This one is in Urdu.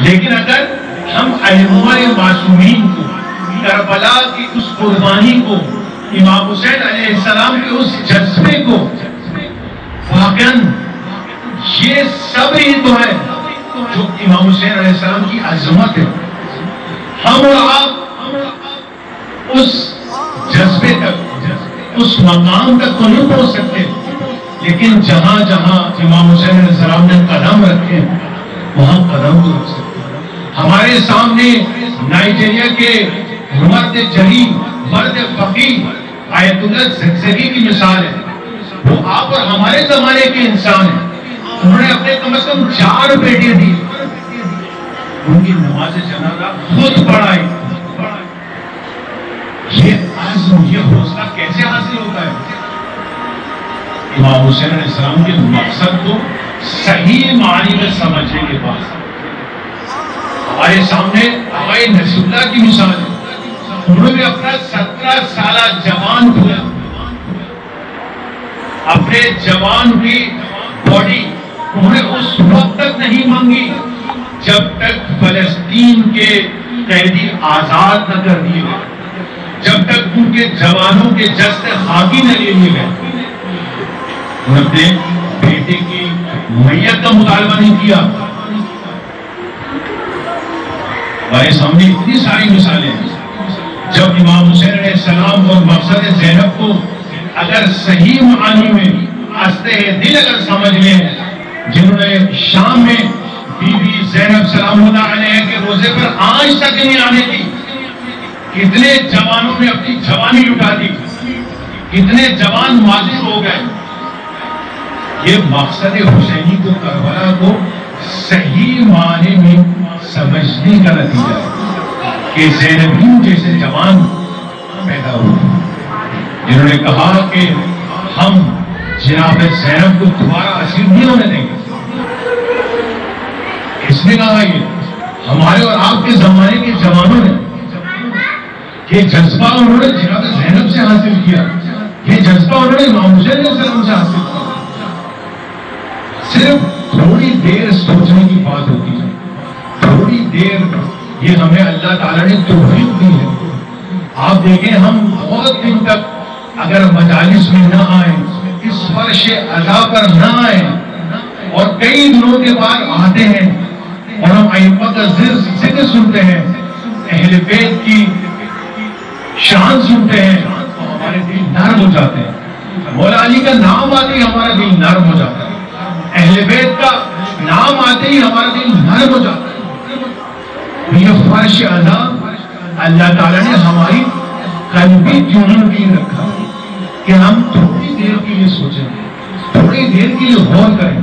لیکن اگر ہم ائمہ معصومین کو، کربلا کی اس قربانی کو، امام حسین علیہ السلام کے اس جذبے کو، واقعاً یہ سب ہی تو ہے جو امام حسین علیہ السلام کی عظمت ہے. ہم اور آپ اس جذبے تک، اس مقام تک تو نہیں پہنچ سکتے، لیکن جہاں جہاں امام حسین علیہ السلام نے قدم رکھے وہاں قدم تو رکھ سکتے. ہمارے سامنے نائجیریا کے مرد جری، مرد فقیہ آیت اللہ زگزگی کی مثال ہے. وہ آپ اور ہمارے زمانے کے انسان ہیں. انہوں نے اپنے کم از کم 4 بیٹے دی، ان کی نماز جنازہ خود پڑھائی. یہ عزم، یہ حوصلہ کیسے حاصل ہوتا ہے؟ امام حسین علیہ السلام کے مقصد کو صحیح معنی میں سمجھنے کے بعد ہمارے سامنے آقائے نصیر اللہ کی مثال ہے. انہوں نے اپنا 17 سالہ جوان کھلا، اپنے جوان کی باڈی انہوں نے اس وقت تک نہیں مانگی جب تک فلسطین کے قیدی آزاد نہ کر دیے گئے، جب تک ان کے جوانوں کے جسد خاکی نہ لے لیے گئے. انہوں نے اپنے بیٹے کی میت کا مطالبہ نہیں کیا. ہمارے سامنے اتنی ساری مثالیں ہیں. جب امام حسین علیہ السلام اور مقصد زینب کو اگر صحیح معنی میں قصدِ دل اگر سمجھ لیں، جنہوں نے شام میں بی بی زینب سلام اللہ علیہ کے روزے پر آج تک نہیں آنے دی، کتنے جوانوں نے اپنی جوانی لٹا دی، کتنے جوان معذور ہو گئے. یہ مقصد حسینی کو، کربلا کو صحیح معنی میں سمجھنے کا نتیجہ ہے کہ زینبیوں جیسے جوان پیدا ہوئے جنہوں نے کہا کہ ہم جناب زینب کو دوبارہ اسیر نہیں ہونے دیں گے. کس نے کہا؟ یہ ہمارے اور آپ کے زمانے کے جوانوں نے. یہ جذبہ انہوں نے جناب زینب سے حاصل کیا، یہ جذبہ انہوں نے امام حسین علیہ السلام سے حاصل کیا. صرف تھوڑی دیر سوچنے کی بات ہوتی ہے، تھوڑی دیر. یہ ہمیں اللہ تعالیٰ نے توفیق دی ہے. آپ دیکھیں ہم بہت دن تک اگر مجالس میں نہ آئیں، اس فرش عزا پر نہ آئیں، اور کئی دنوں کے بعد آتے ہیں اور ہم ائمہ کا ذکر سنتے ہیں، اہل بیت کی شان سنتے ہیں، ہمارے دل نرم ہو جاتے ہیں. مولا علی کا نام آتے ہی ہمارا دل نرم ہو جاتا ہے، اہل بیت کا نام آتے ہی ہمارا دل نرم ہو جاتا ہے. یہ فرش عزا اللہ تعالیٰ نے ہماری قلبی جنون کی رکھا کہ ہم تھوڑی دیر کے لیے سوچیں، تھوڑی دیر کے لیے غور کریں.